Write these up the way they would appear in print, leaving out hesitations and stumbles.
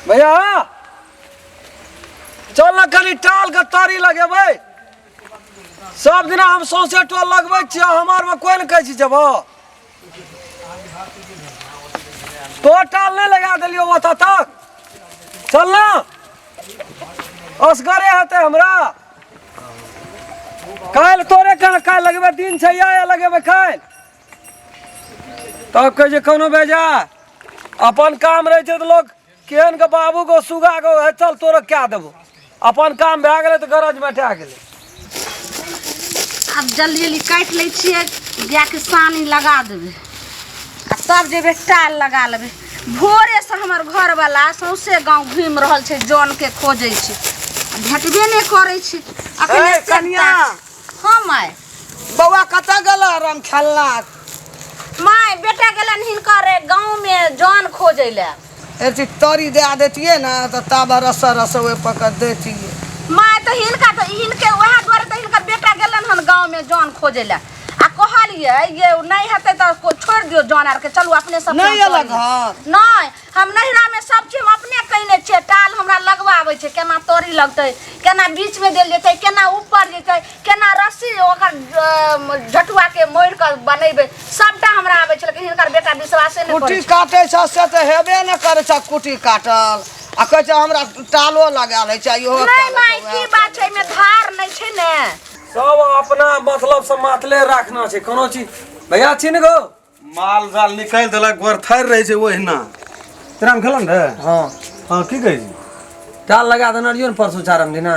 भैया चल ना कनी टाल के तारी लगेबै सब दिना हम सौंसे टोल लगबै छियै हमार में कोई न कहै छी जब तो टाल नहीं लगा दिलियो ओतऽ तक चल ना असगरे हेतै हमरा काल तोरे काल लगेबै दिन छै या लगेबै काल तब कहे कोनो बेजा अपन काम रहे छै तो लोग केहन के बाबू को सुगा को चल तोरा क्या देबो अपन काम भए गेलै तो गरज में ठा गेलै अब जल्दी जल्दी काट लै छियै जाके सानी लगा देबै आ तब जेबै टाल लगा लेबै भोरे से हमर घर वाला सौंसे गांव घूम रहल छै जौन के खोजै छै भेटबे नहीं करै छै अखने कनिया हां माय बौआ कतऽ गेल राम खेलना माय बेटा गेलन हिनकर गांव में जौन खोजै ले ऐसी तरी दे देतिए ना तो ताबा रस वे पकड़ देतिए माय तो हिनके वह द्वारे तो हिनकर बेटा गेलन हन गांव में जौन खोजै ले आ कहलिए ये नहीं हेतै तो छोड़ दियो जौन आर के चलू अपने सब नहीं अलग घर नहीं हम नहिरा में सब चीज अपने कइने छे टाल हमरा लगवाबै छे केना तोरी लगतै केना बीच में देल जेतै केना ऊपर जेतै केना रस्सी ओकर झटुआ के मोड़ के बनेबै सबटा हमरा आबै छे लेकिन हिनकर बेटा विश्वासे नहीं करै कुटी काटे छ से त हेबे न करे छ कुटी काटल आ कहे छ हमरा टालो लगा ले छ इहो नहीं माय की बात छै में धार नहीं छे ने सब अपना मतलब से मातले रखना छै कोनो चीज भैया छिन गो माल जाल निकाल देलक गोरथार रहे छै ओहिना तेरा में खेलन रे हां हां की कहै छी टाल लगा देना रियो न परसो चारम दिना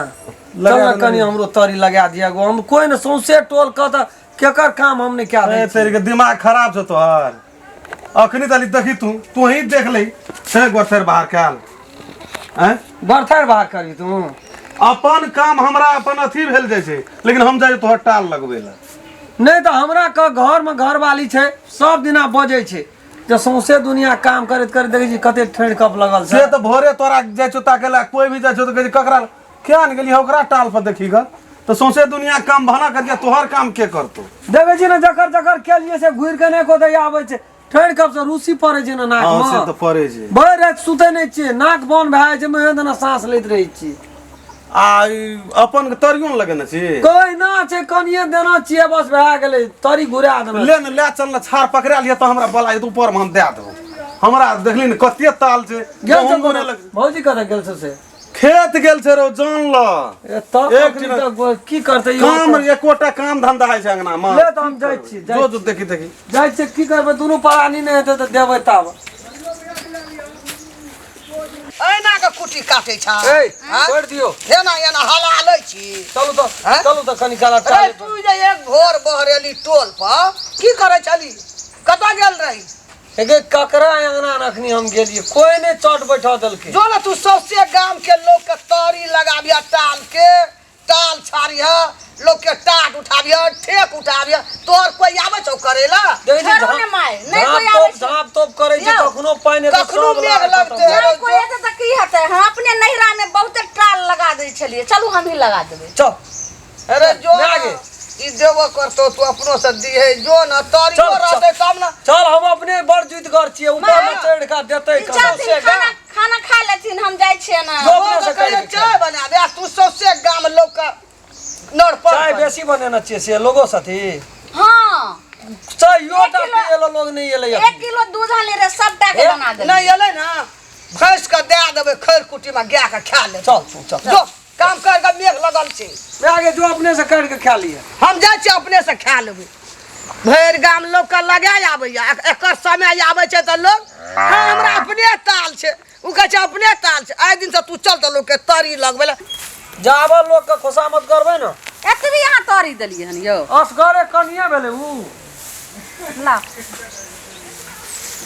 लगा कनी हमरो तरी लगा दिया गो हम कोई न सौंसे टोल क त केकर काम हमने क्या दे तेरे के दिमाग खराब छ तोहर अखनी तली देखी तू ही देख ले से गोरथार बाहर काल हैं बरथार बाहर करी तू अपन काम हमरा अपन अथी भेल जाय छै लेकिन हम जाय तोहर टाल लगबे ला नहीं तो हमरा का घर में घर वाली छै सब दिना बजे छै जे सौंसे दुनिया काम करत करत देखै छी कते ठेड़ कप लगल छै से तो भोरे तोरा जाय छो ताकेला कोई भी जाय छो तो कहै ककरा क्या न गेली ओकरा टाल पर देखी ग तो सौंसे दुनिया काम बहाना कर दिया तोहर काम के करतो देखै छी ना जकर जकर के लिए से घुर के ने को दे आबै छै ठेड़ कप से रूसी पड़े छै ना नाक में से तो पड़े छै भर रात सुते नहीं छी नाक बंद भए जाइ छै मुंह देना सांस लैत रहै छी आ अपन तरियो लगेने छी कोई ना छै कनिए देना छिए बस भए गेलै तरी घुरा देना ले न ले चल न छाड़ पकड़ा लिया तो हमरा बोला ऊपर में हम दे दो हमरा देखली न कते ताल छै गेल छै भौजी कतऽ गेल छै से खेत गेल छै रो जान ल एक दिन तक की करतै काम एकोटा काम धंधा है छै अंगना में ले त हम जाइ छी जो जो देखी देखी जाइ छै की करबै दुनू परानी नहीं हेतै त देबै तब एना के कुटी काटे छ ए छोड़ दियो एना एना हला लै छी चलू त कनी काला अरे तू जे एक भोर बहरेली टोल पर की करे छली कतऽ गेल रही एक ककरा अंगना रखनी हम गेलिए कोई ने चट बैठा देलके जो ना तू सबसे गांव के लोग के तरी लगाबिया टाल छाड़िया लोग के टाट उठाबिया ठेक उठाबिया तोर कोई आवे छौ करेला छोड़ो ने माय नहीं कोई आवे छै झाप तोप करे छै कखनो पानी त कखनो मेघ लगते नहीं कोई एते त की हेतै हम अपने नहिरा में बहुत टाल लगा दै छलिए चलू हम ही लगा देबै चल अरे जो आगे ई देबो करतो तू अपनो से दिहे जो ना तरियो रहते तब ना चल हम अपने बड़ जुत घर छिए ऊपर में चढ़ के देतै से खाना खा लेथिन हम जाइ छिए ना अपने से कहे चाय बना दे तू सबसे गांव लोग का नड़ पर चाय बेसी बनेना चाहिए से लोगो साथी हां चाय योटा पिएला लोग नहीं एले 1 किलो दूध आले रे सबटा के बना दे नहीं एले ना भैंस का दे देबे खैर कुटी में गाय का खा ले चल तू चल जो काम कर के मेघ लगल छै मैं आगे जो अपने से काट के खा लिए हम जाय छी अपने से खा लेबै भैर गाम लोग का लगाय आबैया एकर समय आबै छै त लोग हां हमरा अपने ताल छै उ कह छै अपने ताल छै आइ दिन से तू चल त लोग के तरी लगबे जाबल लोग के खुशामत करबै न एतबी यहां तरी देलिए हन यो असगरे कनिया भेले उ ला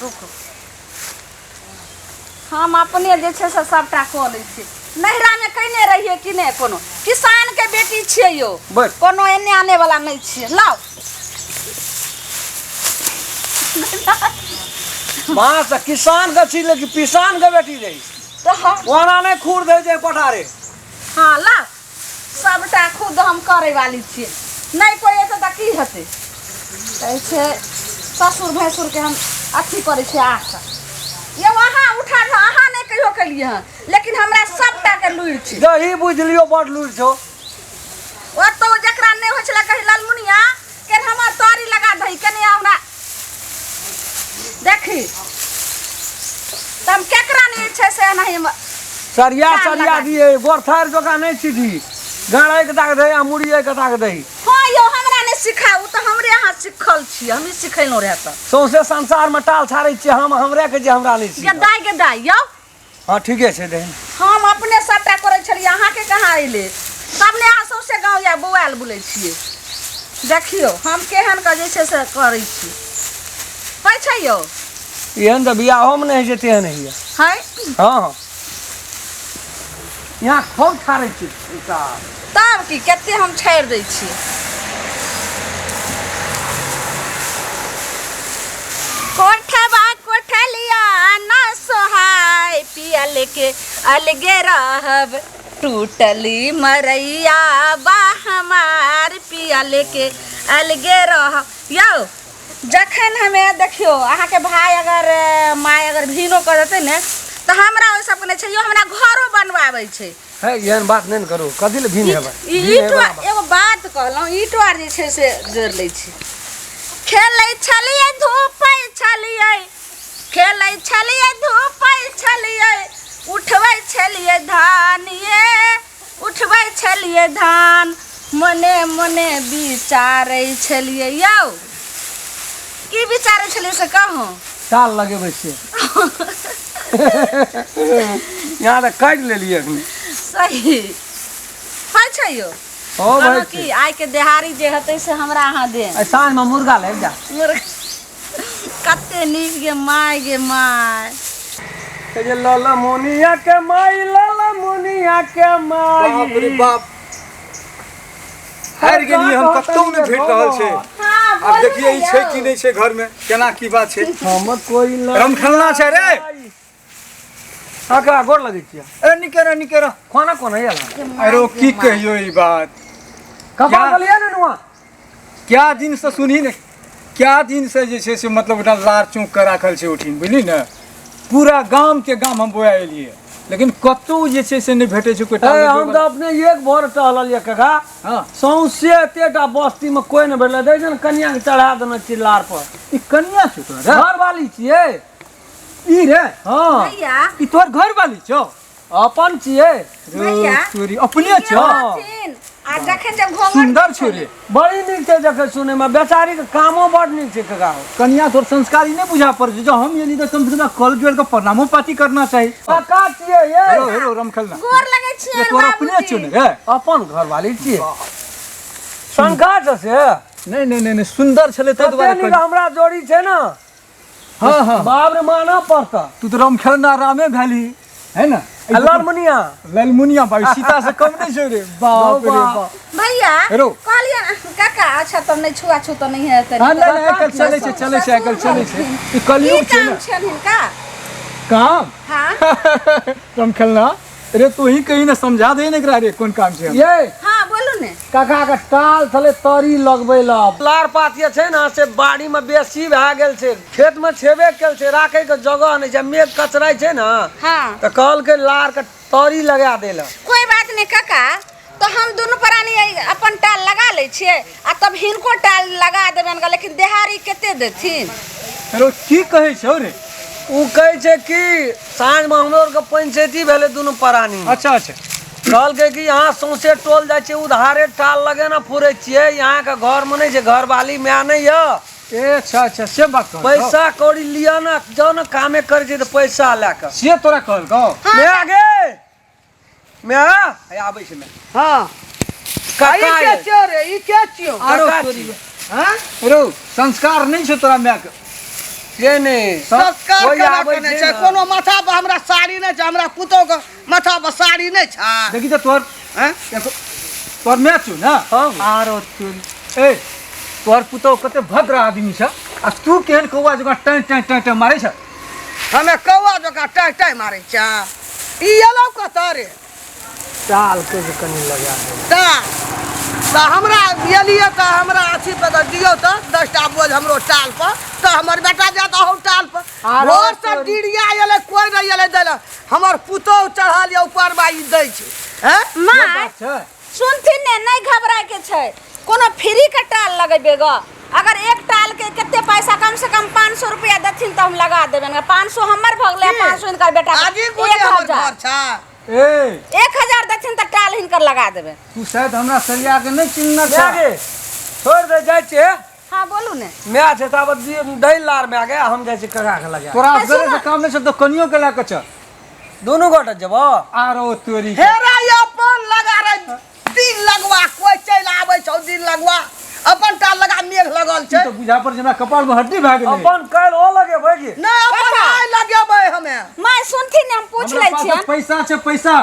रुको हम अपने जे छै से सबटा क लै छी नहिरा में कइने रहिए कि ने कोनो किसान के बेटी छिए यो कोनो एने आने वाला नहीं छिए लाओ मां से किसान के छी लेकिन किसान के बेटी रही तो ओना ने खूर दे जे पठारे हां ला सबटा खुद हम करे वाली छिए नहीं कोई एते त की हेतै कहै छै ससुर भैंसुर के हम अथी करे छी आशा ये वहाँ उठा था अहाँ नहीं कहियो केलिए हँ लेकिन हमरा सबटा के लुरि छै दही बुझलियो बड़ लूर छौ ओ तो जकरा नहीं होइ छला कहि लालमुनिया के हमर तोरी लगा दही कने हमरा देखी तम केकरा नहीं छै से नहीं सरिया कान सरिया लगा दिए गोरथार जोका नहीं सीधी गाड़ा के ताक दही आ मुड़िए के ताक दही हाँ यो हमरा नहीं सिखाऊ तो हमरे यहाँ सिखल छी हम ही सिखैलो रहे त सौंसे संसार में टाल छाड़ै छियै हम हमरे के जे हमरा नहीं सीख के दाई यो हाँ ठीके छै दही हम अपने सबटा करै छलिए अहाँ के कहाँ अइले सबने अहाँ सौसे गाँव या बौआल बुलै छियै देखियो हम केहन के जे छै से करै छी होइ छै यो एहन तऽ बियाहो में नहीं जेते हैं नहीं है हाँ हाँ यहाँ खूब छाड़ै छियै तब की कते हम छाड़ि दै छी कोठवा कोठलिया न सोहाय पिया लेके अलगे रहब टूटली मरैया बा हमार पिया लेके अलगे रहब यौ जखन हमें देखियो अहाँ के भाई अगर माय अगर भीनो कर देते ने तो हमरा ओइ सब ने छै यो हमरा घरो बनवाबै छै है एहन बात नहीं करो कथी ले भीन हेबै ईटवा एगो बात कहलौं ईटवा जे छै से जोड़ लै छी खेलै छलियै धूपै छलियै खेलै छलियै धूपै छलियै उठबै छलियै धान ये उठबै छलियै धान मने मने विचारै छलियै यौ की विचारै छलियै से कहूँ टाल लगेबै से यहाँ तऽ काटि लेलियै अखनी सही होइ छै यो ओ भाई की आइ के देहारी जे हतै से हमरा अहाँ दे साँझ में मुर्गा ले जा कते नीक गे माय ये लाला मोनिया के माई लाला मोनिया के माई बाप रे बाप हारि गेलियै हम कतौ नहि भेट रहल छै हाँ आब देखिए ई छै कि नहीं छै घर में केना की बात छै हम कोई रमखलना छै रे आका गोर लगै छियै ए निकेरा खाना कोन है याला अरे की कहियो ई बात कपा क्या? गलिया ने नुआ क्या दिन से सुनी ने क्या दिन से जे छै से मतलब ओटा लार चौक के राखल छै उठिन बुझली ने पूरा गाम के गाम हम बोया एलियै लेकिन कतौ जे छै से नहीं भेटे छै कोई टाल हम तो अपने एक भोर टहलिए काका हां सौंसे एतेटा बस्ती में कोई नहीं भेटले दै जन कन्या के चढ़ा देने चिल्लार पर ई कन्या छै तोरा घर वाली छियै ई रे हाँ भैया ई तोर घर वाली छौ अपन छियै भैया तोरी अपने छौ आ जखन जब घोंघट सुंदर छौ रे बड़ी नीक छै देखे सुने में बेचारी के कामो बड़ नीक छै काका कन्या तोर संस्कारी नहीं बुझा पर जो हम ये नहीं तो कम से कम कल जोड़ के प्रणामो पाती करना चाहिए काका छियै ये हेरो हेरो रमखलना गोर लगै छियै ये तोर अपने छौ ने रे अपन घर वाली छियै शंका से नहीं नहीं नहीं सुंदर छले तो कते दोबारा नीक हमरा जोड़ी छै ना हां हां बाप रे माना पड़ता तू तो रमखलना रामे भैली है ना ललमुनिया ललमुनिया भाई सीता से कम नहीं छौ रे बाप रे बाप भैया हेरो। कहलिए काका अच्छा तब नहीं छुआ छू तो नहीं है हां नहीं कल चले छे कल चले छे ई की कलयुग छे काम ना छन हिनका काम हाँ रमखलना अरे तू ही कहीं ना समझा दे ने रे कौन काम छे ये हाँ बोलू ने काका के टाल थले तरी लगबै ला लार पात जे छै ना से बाड़ी में बेसी भए गेल छै खेत में छेबे केल छै राखे के जगह नहीं छै मेघ कचराई छै ना हाँ त कहल के लार के तरी लगा देला कोई बात नहीं काका तो हम दोनों प्राणी अपन टाल लगा ले छिए आ तब हिनको टाल लगा देबन लेकिन देहारी केते देथिन अरे की कहे छौ रे उ कहै छै कि साँझ में हमरो के पंचायती भेले दुनू प्राणी अच्छा अच्छा कहल के कि यहाँ सौंसे टोल जाइ छै उधारे टाल लगे ना फुरे छियै यहाँ के घर में नहीं छै घर वाली में नहीं है ए अच्छा अच्छा से बात कर पैसा कौड़ी लिया ना जाओ ना कामे कर छै तो पैसा लेकर से तोरा कहल को मैं आगे मैं आबै छै मैं हाँ काका ई के ये। छियो रे ई के छियो आरो काका तोरी छियै। हाँ रो संस्कार नहीं छौ तोरा माय के के ने संस्कार कोई केना आबै कने छै छै ना। कोनो माथा पर हमरा साड़ी नहीं छै हमरा पुतोह के माथा पर साड़ी नहीं छै देखी तो तोर हैं तोर मैच छौ ना हाँ। आरो तोरी ए तोर पुतो कते भद्र आदमी छ आ तू केहन कौवा जगह टाइ मारे छ हमें कौआ जका टाइ टाइ मारै छै ई एलो कत रे टाल के जे कनी लगा दे ता तो हमरा एलिए तो हमरा अथी पे तो दियो तो 10टा बोझ हमरो टाल पर तो हमर बेटा जाता हो टाल पर रोज से डिड़िया एले कोई नहीं एले देला हमर पुतो चढ़ल ये ऊपर बाई दै छै हैं माय सुनथिन ने नहीं घबराए के छै कोनो फ्री के टाल लगेबे ग अगर एक टाल के कितने पैसा कम से कम 500 रुपया देथिन तो हम लगा देबे 500 हमर भगले 500 इनका बेटा आजी गुड़ी हमर घर छ ए 1000 देथिन तो टाल हिनकर लगा देबे तू शायद हमरा सरिया के नहीं चिन्हना मैं छ आगे छोड़ दे जाय छे हां बोलू ने मैं छे तब दही लार में आगे हम जाय छे कका के लगा तोरा करे से काम नहीं छ तो कनियो के लाके छ दोनों गोटे जबो आरो तोरी हेरा अपन लगा रे दिन लगवा कोई चल आबै छौ दिन लगवा अपन टाल लगा मेघ लगल छै तो बुझा पर जेना कपाल में हड्डी भाग गेलै अपन काल ओ लगे भागी नहीं अपन आइ लगेबै हमे माय सुनथिन ने हम पूछ लै छियै पैसा छै पैसा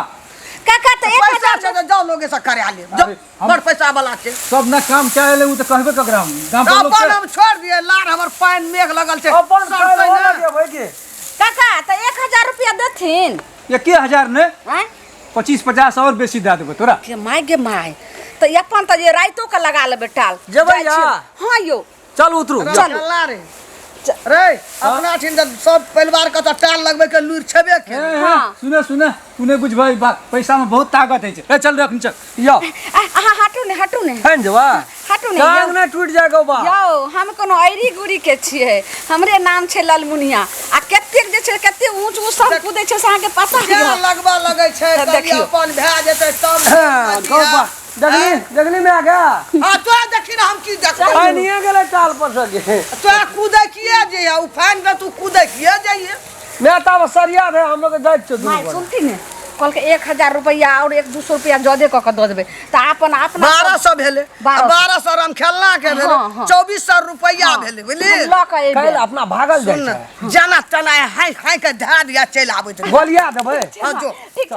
काका तो पैसा 1000 छै तो जाओ लोगे से करा ले अरे, हम- बड़ पैसा वाला छै सब ना काम चाहे उ तो कहबे ककरा हम गांव पर लोग अपन हम छोड़ दिए लार हमर पानी मेघ लगल छै अपन काल सरसै ओ ने। लगे भागी काका तो 1000 रुपया देथिन 1000 ने हैं 25-50 और बेसी दे देबे तोरा गे माय तो अपन तो ये राइतो का लगा लेबे टाल जेबै जाइ या? छियै। हाँ यो चल उतरू रे, चल। चला रे रे अपना छिन तो सब परिवार के तो टाल लगबे के लूर छबे के हाँ। सुने तू नहीं बुझबै बात पैसा में बहुत ताकत है ए चल रख चल यो हटू ने फैन जवा हटू ने टांग ना टूट जाएगा बा यो हम कोनो ऐरी गुड़ी के छियै हमरे नाम छै ललमुनिया आ कतेक जे छै कते ऊंच ऊंच सब कूदै छै से अहाँ के पता क्या है लगबा लगे छै तब देखियौ। अपन भए जेतै तब हाँ, गौ बा जगली में आ गया हां तो देखी ना हम की देखबै पानिए गेले टाल पर से गे तो कूदे किए जे है उफान में तू कूदे किए जाइए मैं तब सरिया दे हम लोग जाय छ माय दूर सुनती ने कल के 1000 रुपया और 100-200 रुपया जदे क के द देबे त अपन अपना 1200 भेले 1200 राम खेलना के भेले हाँ, हाँ। 2400 रुपया भेले बुझली हम ल के कल एबे अपना भागल जाय सुन छै जना तना हाय हाय के धा दिया चल आबै गोलिया देबै हां जो ठीक छै